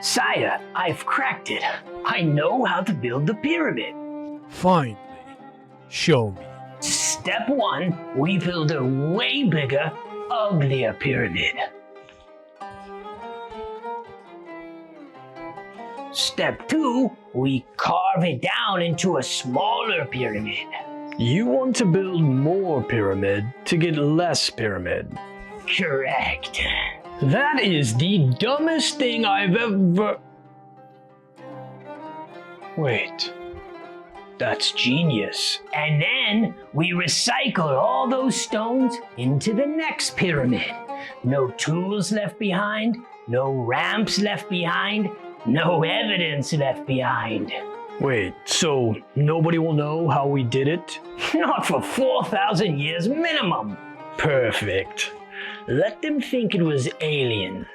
Sire, I've cracked it. I know how to build the pyramid. Finally, show me. Step 1, we build a way bigger, uglier pyramid. Step 2, we carve it down into a smaller pyramid. You want to build more pyramid to get less pyramid. Correct. That is the dumbest thing I've ever... Wait, that's genius. And then we recycle all those stones into the next pyramid. No tools left behind, no ramps left behind, no evidence left behind. Wait, so nobody will know how we did it? Not for 4,000 years minimum. Perfect. Let them think it was aliens.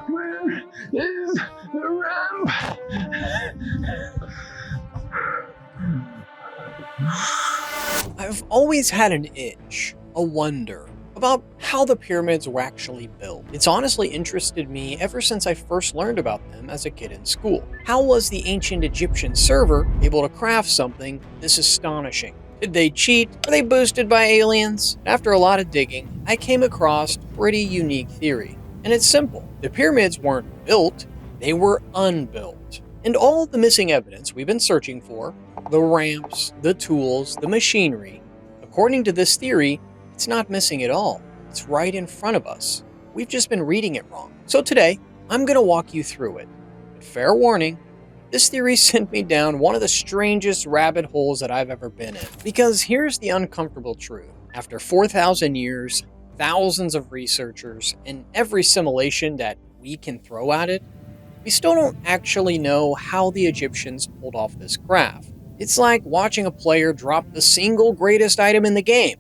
Where is the ramp? I've always had an itch, a wonder, about how the pyramids were actually built. It's honestly interested me ever since I first learned about them as a kid in school. How was the ancient Egyptian server able to craft something this astonishing? Did they cheat? Were they boosted by aliens? After a lot of digging, I came across a pretty unique theory. And it's simple. The pyramids weren't built, they were unbuilt. And all the missing evidence we've been searching for, the ramps, the tools, the machinery, according to this theory, it's not missing at all. It's right in front of us. We've just been reading it wrong. So today, I'm going to walk you through it. But fair warning, this theory sent me down one of the strangest rabbit holes that I've ever been in. Because here's the uncomfortable truth. After 4,000 years, thousands of researchers, and every simulation that we can throw at it, we still don't actually know how the Egyptians pulled off this craft. It's like watching a player drop the single greatest item in the game,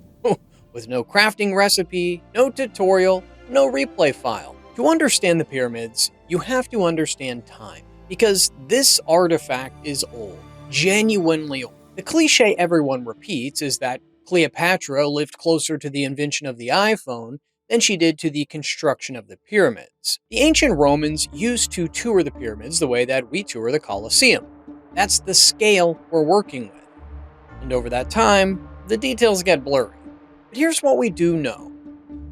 with no crafting recipe, no tutorial, no replay file. To understand the pyramids, you have to understand time, because this artifact is old, genuinely old. The cliche everyone repeats is that Cleopatra lived closer to the invention of the iPhone than she did to the construction of the pyramids. The ancient Romans used to tour the pyramids the way that we tour the Colosseum. That's the scale we're working with. And over that time, the details get blurry. But here's what we do know.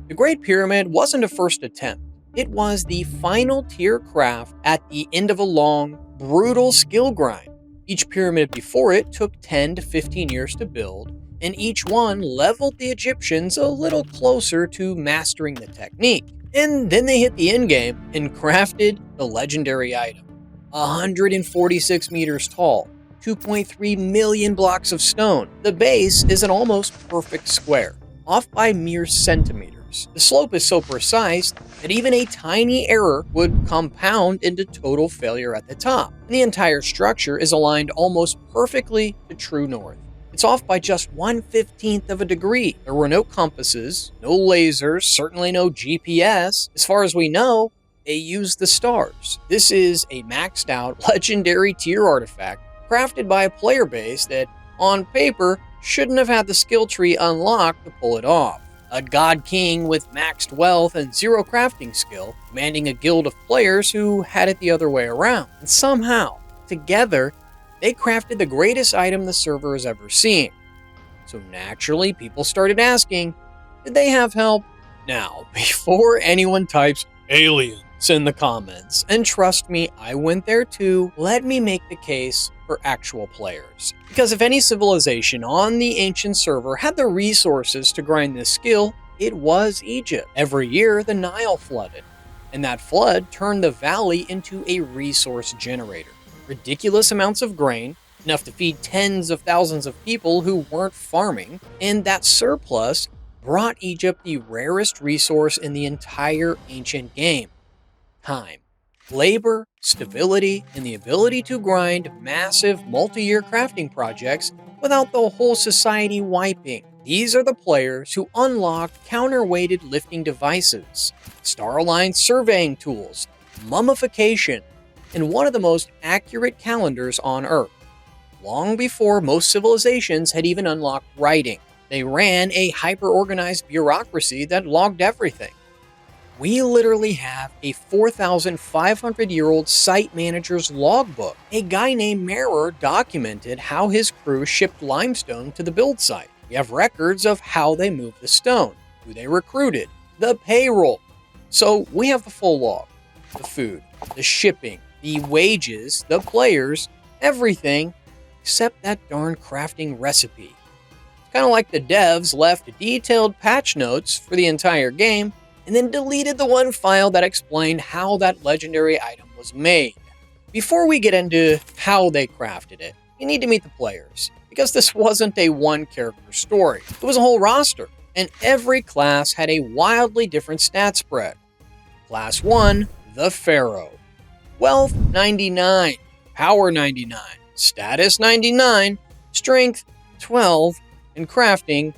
The Great Pyramid wasn't a first attempt. It was the final tier craft at the end of a long, brutal skill grind. Each pyramid before it took 10 to 15 years to build, and each one leveled the Egyptians a little closer to mastering the technique. And then they hit the endgame and crafted the legendary item. 146 meters tall, 2.3 million blocks of stone. The base is an almost perfect square, off by mere centimeters. The slope is so precise that even a tiny error would compound into total failure at the top. And the entire structure is aligned almost perfectly to true north. It's off by just 1/15 of a degree. There were no compasses, no lasers, certainly no GPS. As far as we know, they used the stars. This is a maxed out legendary tier artifact crafted by a player base that, on paper, shouldn't have had the skill tree unlocked to pull it off. A god king with maxed wealth and zero crafting skill, commanding a guild of players who had it the other way around. And somehow, together, they crafted the greatest item the server has ever seen. So naturally, people started asking, did they have help? Now, before anyone types aliens in the comments, and trust me, I went there too, let me make the case for actual players. Because if any civilization on the ancient server had the resources to grind this skill, it was Egypt. Every year, the Nile flooded, and that flood turned the valley into a resource generator. Ridiculous amounts of grain, enough to feed tens of thousands of people who weren't farming, and that surplus brought Egypt the rarest resource in the entire ancient game: time. Labor, stability, and the ability to grind massive multi-year crafting projects without the whole society wiping. These are the players who unlocked counterweighted lifting devices, star-aligned surveying tools, mummification, and one of the most accurate calendars on Earth. Long before most civilizations had even unlocked writing, they ran a hyper-organized bureaucracy that logged everything. We literally have a 4,500-year-old site manager's logbook. A guy named Merer documented how his crew shipped limestone to the build site. We have records of how they moved the stone, who they recruited, the payroll. So we have the full log, the food, the shipping, the wages, the players, everything except that darn crafting recipe. It's kind of like the devs left detailed patch notes for the entire game and then deleted the one file that explained how that legendary item was made. Before we get into how they crafted it, you need to meet the players, because this wasn't a one-character story. It was a whole roster, and every class had a wildly different stat spread. Class 1, the Pharaoh. Wealth 99, Power 99, Status 99, Strength 12, and Crafting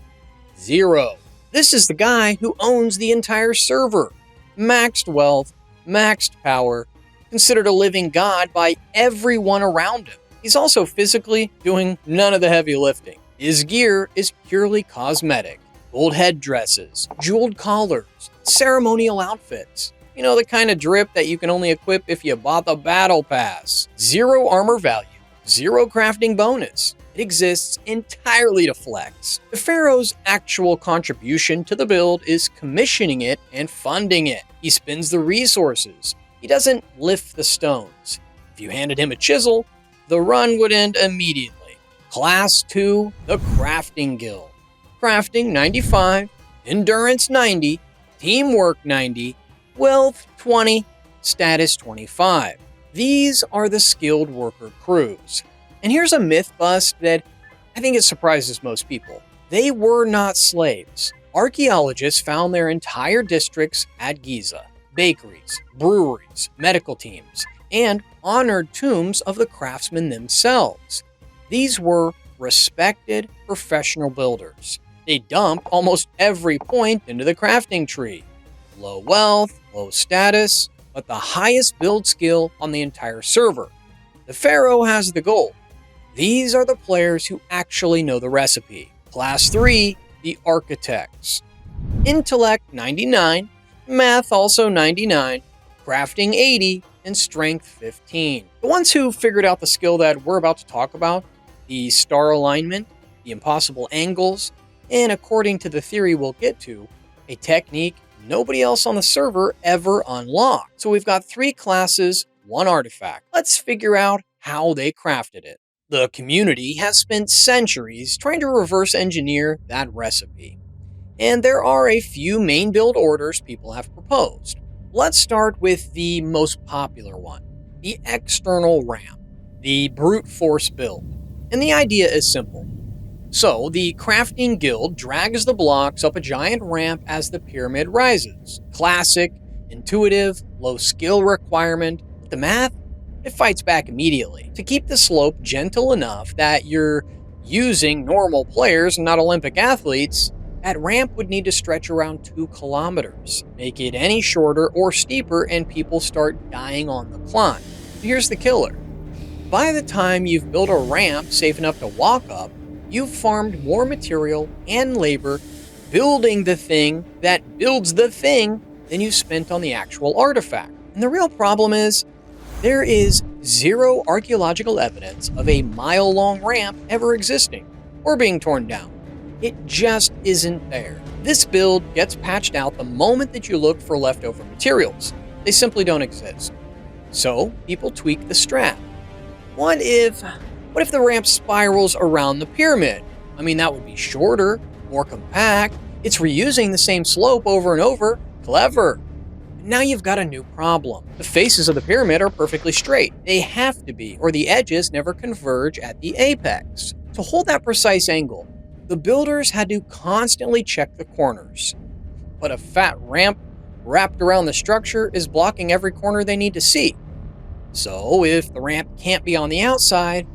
0. This is the guy who owns the entire server. Maxed wealth, maxed power, considered a living god by everyone around him. He's also physically doing none of the heavy lifting. His gear is purely cosmetic. Gold headdresses, jeweled collars, ceremonial outfits. You know, the kind of drip that you can only equip if you bought the battle pass. 0 armor value, 0 crafting bonus. It exists entirely to flex. The Pharaoh's actual contribution to the build is commissioning it and funding it. He spends the resources. He doesn't lift the stones. If you handed him a chisel, the run would end immediately. Class 2, the Crafting Guild. Crafting 95, Endurance 90, Teamwork 90, Wealth 20, Status 25. These are the skilled worker crews. And here's a myth bust that I think it surprises most people. They were not slaves. Archaeologists found their entire districts at Giza. Bakeries, breweries, medical teams, and honored tombs of the craftsmen themselves. These were respected professional builders. They dump almost every point into the crafting tree. Low wealth, low status, but the highest build skill on the entire server. The Pharaoh has the gold. These are the players who actually know the recipe. Class 3, the Architects. Intellect 99, Math also 99, Crafting 80, and Strength 15. The ones who figured out the skill that we're about to talk about, the star alignment, the impossible angles, and according to the theory we'll get to, a technique nobody else on the server ever unlocked. So we've got 3 classes, 1 artifact. Let's figure out how they crafted it. The community has spent centuries trying to reverse engineer that recipe. And there are a few main build orders people have proposed. Let's start with the most popular one, the external ramp, the brute force build. And the idea is simple. So the crafting guild drags the blocks up a giant ramp as the pyramid rises. Classic, intuitive, low skill requirement. The math? It fights back immediately. To keep the slope gentle enough that you're using normal players, not Olympic athletes, that ramp would need to stretch around 2 kilometers. Make it any shorter or steeper and people start dying on the climb. Here's the killer. By the time you've built a ramp safe enough to walk up, you've farmed more material and labor building the thing that builds the thing than you spent on the actual artifact. And the real problem is, there is 0 archaeological evidence of a mile-long ramp ever existing or being torn down. It just isn't there. This build gets patched out the moment that you look for leftover materials. They simply don't exist. So people tweak the strat. What if the ramp spirals around the pyramid? I mean, that would be shorter, more compact. It's reusing the same slope over and over. Clever. Now you've got a new problem. The faces of the pyramid are perfectly straight. They have to be, or the edges never converge at the apex. To hold that precise angle, the builders had to constantly check the corners. But a fat ramp wrapped around the structure is blocking every corner they need to see. So if the ramp can't be on the outside,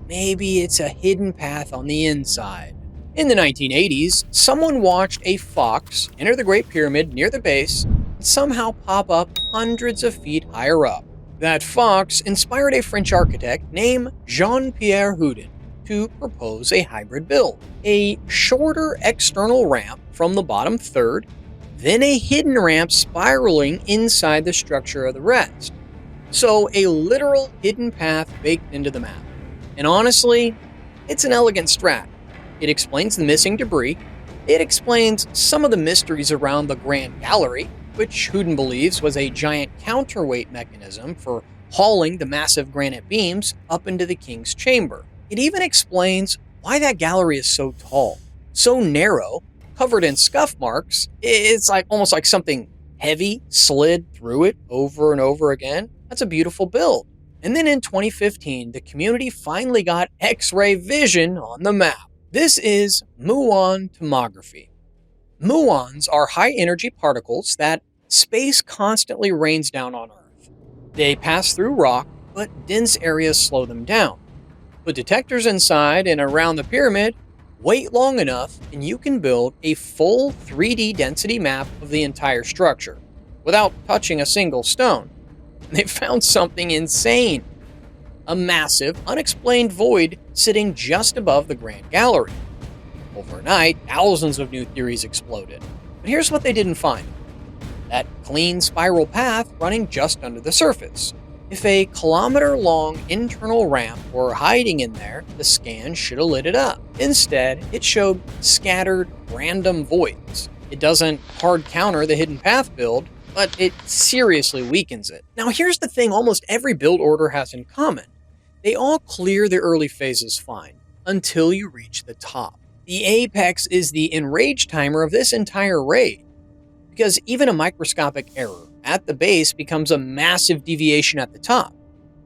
maybe it's a hidden path on the inside. In the 1980s, someone watched a fox enter the Great Pyramid near the base and somehow pop up hundreds of feet higher up. That fox inspired a French architect named Jean-Pierre Houdin to propose a hybrid build. A shorter external ramp from the bottom third, then a hidden ramp spiraling inside the structure of the rest. So a literal hidden path baked into the map. And honestly, it's an elegant strat. It explains the missing debris, it explains some of the mysteries around the Grand Gallery, which Houdin believes was a giant counterweight mechanism for hauling the massive granite beams up into the king's chamber. It even explains why that gallery is so tall, so narrow, covered in scuff marks. It's almost like something heavy slid through it over and over again. That's a beautiful build. And then in 2015, the community finally got X-ray vision on the map. This is muon tomography. Muons are high-energy particles that space constantly rains down on Earth. They pass through rock, but dense areas slow them down. Put detectors inside and around the pyramid, wait long enough, and you can build a full 3D density map of the entire structure without touching a single stone. They found something insane. A massive, unexplained void sitting just above the Grand Gallery. Overnight, thousands of new theories exploded. But here's what they didn't find. That clean spiral path running just under the surface. If a kilometer-long internal ramp were hiding in there, the scan should have lit it up. Instead, it showed scattered, random voids. It doesn't hard counter the hidden path build, but it seriously weakens it. Now here's the thing almost every build order has in common. They all clear the early phases fine, until you reach the top. The apex is the enrage timer of this entire raid, because even a microscopic error at the base becomes a massive deviation at the top.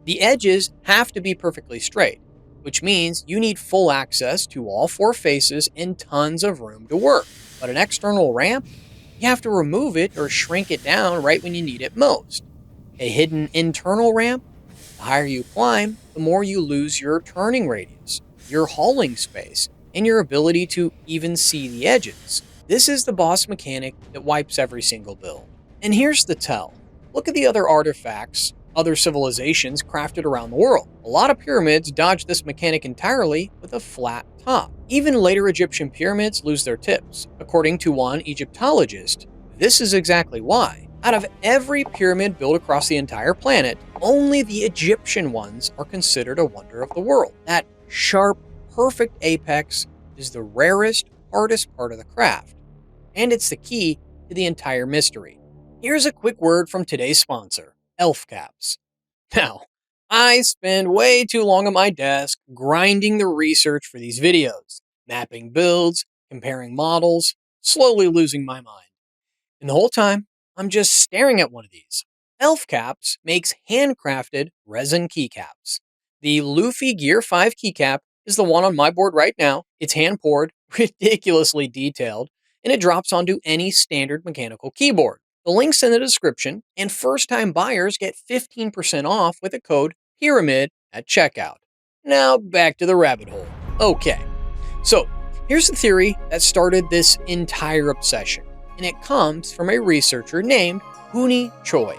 The edges have to be perfectly straight, which means you need full access to all four faces and tons of room to work. But an external ramp, you have to remove it or shrink it down right when you need it most. A hidden internal ramp, the higher you climb, the more you lose your turning radius, your hauling space, and your ability to even see the edges. This is the boss mechanic that wipes every single build. And here's the tell. Look at the other artifacts, other civilizations crafted around the world. A lot of pyramids dodge this mechanic entirely with a flat top. Even later Egyptian pyramids lose their tips. According to one Egyptologist, this is exactly why. Out of every pyramid built across the entire planet, only the Egyptian ones are considered a wonder of the world. That sharp, perfect apex is the rarest, hardest part of the craft. And it's the key to the entire mystery. Here's a quick word from today's sponsor, Elf Caps. Now, I spend way too long at my desk grinding the research for these videos, mapping builds, comparing models, slowly losing my mind. And the whole time, I'm just staring at one of these. Elf Caps makes handcrafted resin keycaps. The Luffy Gear 5 keycap is the one on my board right now. It's hand-poured, ridiculously detailed, and it drops onto any standard mechanical keyboard. The link's in the description, and first-time buyers get 15% off with the code PYRAMID at checkout. Now back to the rabbit hole. Okay, so here's the theory that started this entire obsession, and it comes from a researcher named Huni Choi.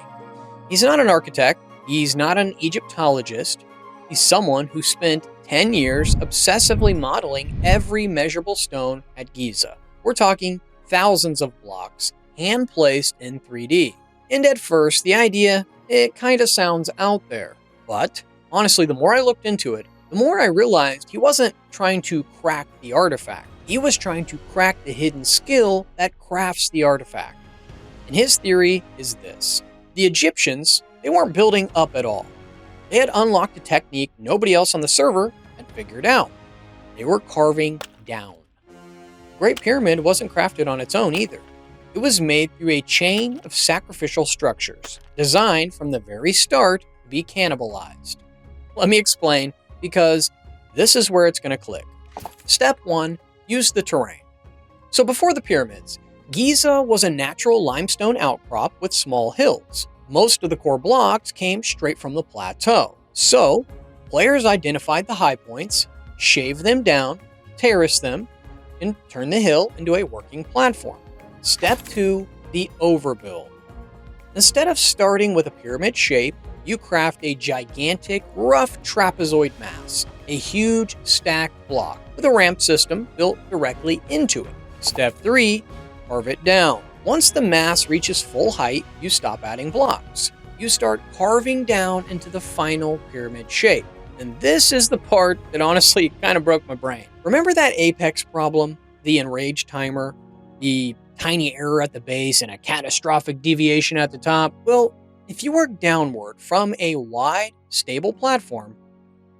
He's not an architect, he's not an Egyptologist, he's someone who spent 10 years obsessively modeling every measurable stone at Giza. We're talking thousands of blocks, hand-placed in 3D. And at first, the idea, it kind of sounds out there. But, honestly, the more I looked into it, the more I realized he wasn't trying to crack the artifact. He was trying to crack the hidden skill that crafts the artifact. And his theory is this. The Egyptians, they weren't building up at all. They had unlocked a technique nobody else on the server had figured out. They were carving down. The Great Pyramid wasn't crafted on its own either. It was made through a chain of sacrificial structures, designed from the very start to be cannibalized. Let me explain, because this is where it's going to click. Step 1, use the terrain. So before the pyramids, Giza was a natural limestone outcrop with small hills. Most of the core blocks came straight from the plateau. So, players identified the high points, shaved them down, terraced them, and turned the hill into a working platform. Step 2, the overbuild. Instead of starting with a pyramid shape, you craft a gigantic, rough trapezoid mass, a huge stacked block with a ramp system built directly into it. Step 3, carve it down. Once the mass reaches full height, you stop adding blocks. You start carving down into the final pyramid shape. And this is the part that honestly kind of broke my brain. Remember that apex problem? The enraged timer? The tiny error at the base and a catastrophic deviation at the top? Well, if you work downward from a wide, stable platform,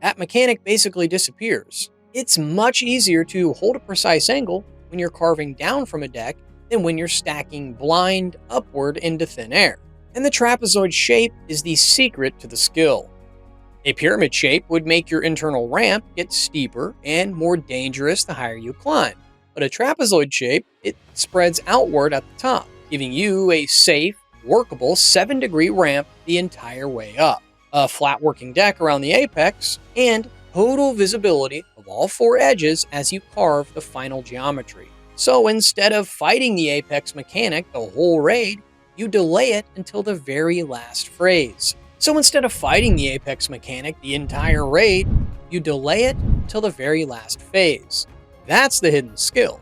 that mechanic basically disappears. It's much easier to hold a precise angle when you're carving down from a deck than when you're stacking blind upward into thin air. And the trapezoid shape is the secret to the skill. A pyramid shape would make your internal ramp get steeper and more dangerous the higher you climb. But a trapezoid shape, it spreads outward at the top, giving you a safe, workable 7-degree ramp the entire way up. A flat working deck around the apex, and total visibility of all 4 edges as you carve the final geometry. So instead of fighting the apex mechanic the whole raid, you delay it until the very last phase. So instead of fighting the apex mechanic the entire raid, you delay it until the very last phase. That's the hidden skill.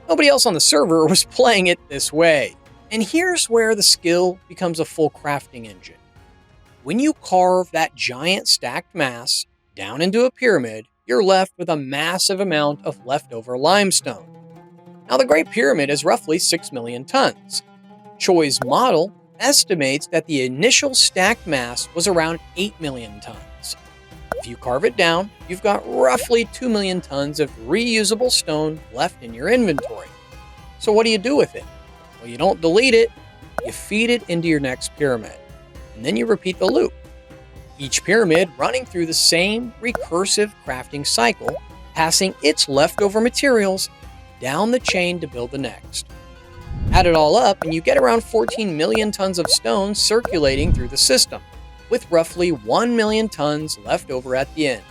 Nobody else on the server was playing it this way. And here's where the skill becomes a full crafting engine. When you carve that giant stacked mass down into a pyramid, you're left with a massive amount of leftover limestone. Now, the Great Pyramid is roughly 6 million tons. Choi's model estimates that the initial stacked mass was around 8 million tons. If you carve it down, you've got roughly 2 million tons of reusable stone left in your inventory. So what do you do with it? Well, you don't delete it, you feed it into your next pyramid. And then you repeat the loop. Each pyramid running through the same recursive crafting cycle, passing its leftover materials down the chain to build the next. Add it all up and you get around 14 million tons of stone circulating through the system, with roughly 1 million tons left over at the end,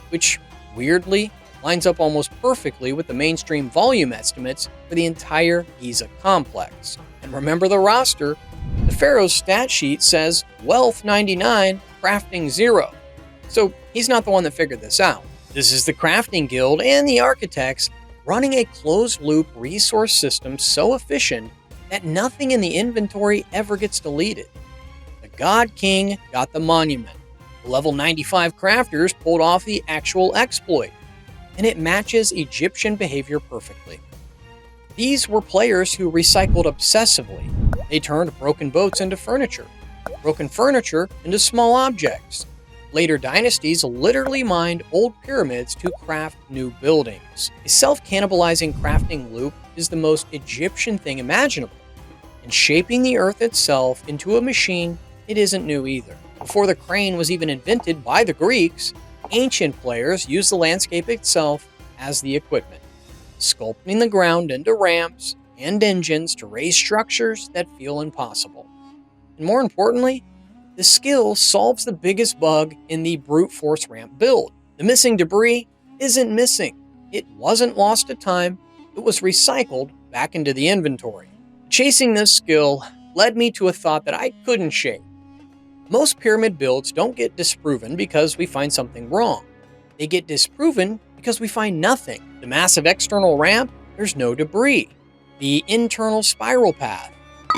which weirdly lines up almost perfectly with the mainstream volume estimates for the entire Giza complex. And remember the roster, the Pharaoh's stat sheet says wealth 99, crafting 0. So he's not the one that figured this out. This is the crafting guild and the architects running a closed-loop resource system so efficient that nothing in the inventory ever gets deleted. The God King got the monument. The level 95 crafters pulled off the actual exploit, and it matches Egyptian behavior perfectly. These were players who recycled obsessively. They turned broken boats into furniture, broken furniture into small objects. Later dynasties literally mined old pyramids to craft new buildings. A self-cannibalizing crafting loop is the most Egyptian thing imaginable, and shaping the earth itself into a machine, it isn't new either. Before the crane was even invented by the Greeks, ancient players used the landscape itself as the equipment, sculpting the ground into ramps and engines to raise structures that feel impossible. And more importantly, the skill solves the biggest bug in the brute force ramp build. The missing debris isn't missing. It wasn't lost to time, it was recycled back into the inventory. Chasing this skill led me to a thought that I couldn't shake. Most pyramid builds don't get disproven because we find something wrong. They get disproven because we find nothing. The massive external ramp, there's no debris. The internal spiral path,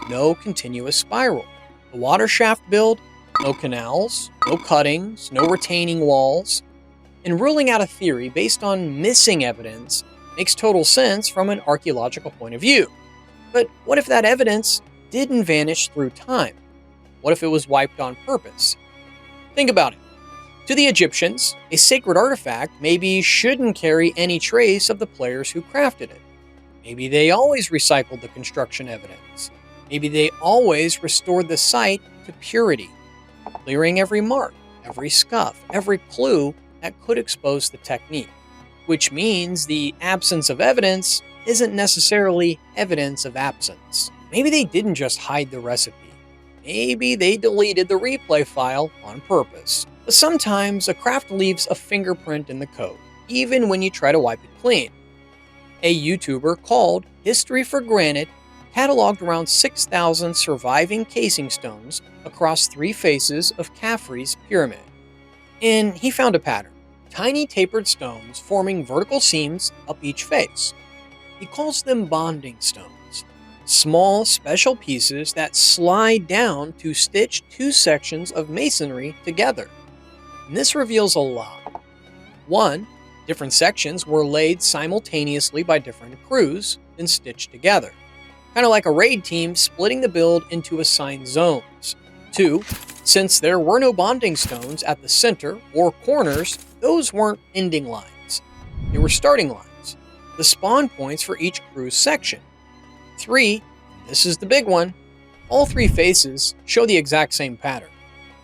no continuous spiral. The water shaft build, no canals, no cuttings, no retaining walls. And ruling out a theory based on missing evidence makes total sense from an archaeological point of view. But what if that evidence didn't vanish through time? What if it was wiped on purpose? Think about it. To the Egyptians, a sacred artifact maybe shouldn't carry any trace of the players who crafted it. Maybe they always recycled the construction evidence. Maybe they always restored the site to purity, clearing every mark, every scuff, every clue that could expose the technique. Which means the absence of evidence isn't necessarily evidence of absence. Maybe they didn't just hide the recipe. Maybe they deleted the replay file on purpose. But sometimes a craft leaves a fingerprint in the code, even when you try to wipe it clean. A YouTuber called History for Granite cataloged around 6,000 surviving casing stones across 3 faces of Khafre's pyramid. And he found a pattern: tiny tapered stones forming vertical seams up each face. He calls them bonding stones. small special pieces that slide down to stitch two sections of masonry together. And this reveals a lot. One, different sections were laid simultaneously by different crews and stitched together, kind of like a raid team splitting the build into assigned zones. Two, since there were no bonding stones at the center or corners, those weren't ending lines. They were starting lines, the spawn points for each crew's section. Three, this is the big one, all three faces show the exact same pattern.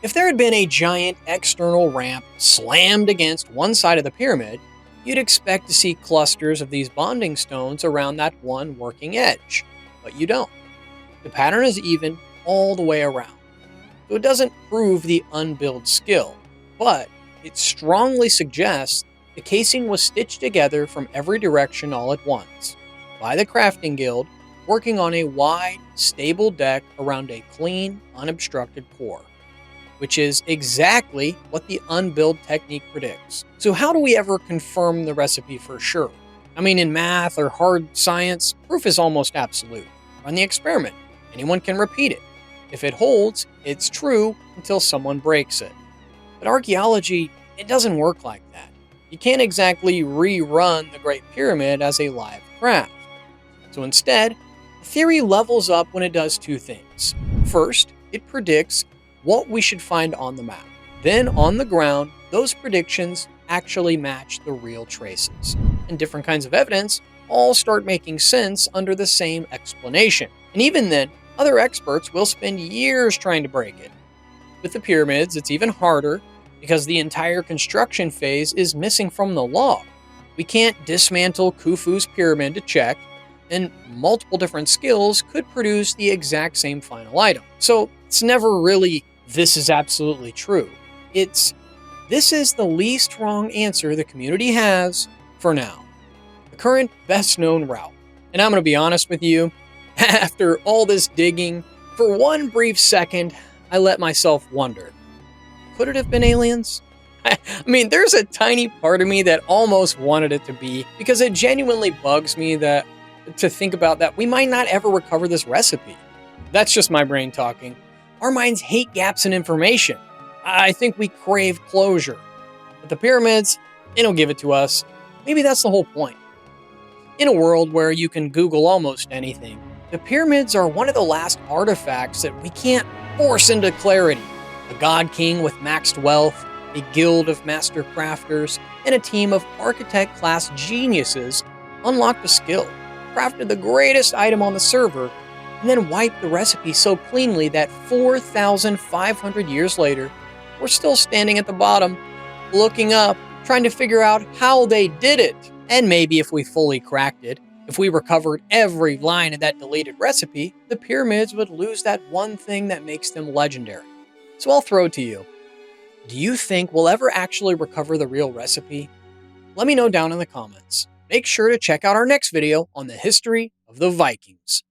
If there had been a giant external ramp slammed against one side of the pyramid, you'd expect to see clusters of these bonding stones around that one working edge, but you don't. The pattern is even all the way around. So it doesn't prove the unbuilt skill, but it strongly suggests the casing was stitched together from every direction all at once by the crafting guild working on a wide, stable deck around a clean, unobstructed core, which is exactly what the unbuilt technique predicts. So how do we ever confirm the recipe for sure? I mean, in math or hard science, proof is almost absolute. Run the experiment. Anyone can repeat it. If it holds, it's true until someone breaks it. But archaeology, it doesn't work like that. You can't exactly rerun the Great Pyramid as a live craft. So instead, the theory levels up when it does two things. First, it predicts what we should find on the map. Then on the ground, those predictions actually match the real traces. And different kinds of evidence all start making sense under the same explanation. And even then, other experts will spend years trying to break it. With the pyramids, it's even harder because the entire construction phase is missing from the log. We can't dismantle Khufu's pyramid to check, and multiple different skills could produce the exact same final item. So it's never really, this is absolutely true. It's, this is the least wrong answer the community has for now. The current best known route. And I'm going to be honest with you, after all this digging, for one brief second, I let myself wonder, could it have been aliens? I mean, there's a tiny part of me that almost wanted it to be, because it genuinely bugs me to think about that we might not ever recover this recipe. That's just my brain talking. Our minds hate gaps in information. I think we crave closure. But the pyramids, they don't give it to us. Maybe that's the whole point. In a world where you can Google almost anything, the pyramids are one of the last artifacts that we can't force into clarity. A god king with maxed wealth, a guild of master crafters, and a team of architect-class geniuses unlocked a skill, crafted the greatest item on the server, and then wiped the recipe so cleanly that 4,500 years later, we're still standing at the bottom, looking up, trying to figure out how they did it. And maybe if we fully cracked it, if we recovered every line of that deleted recipe, the pyramids would lose that one thing that makes them legendary. So I'll throw it to you. Do you think we'll ever actually recover the real recipe? Let me know down in the comments. Make sure to check out our next video on the history of the Vikings.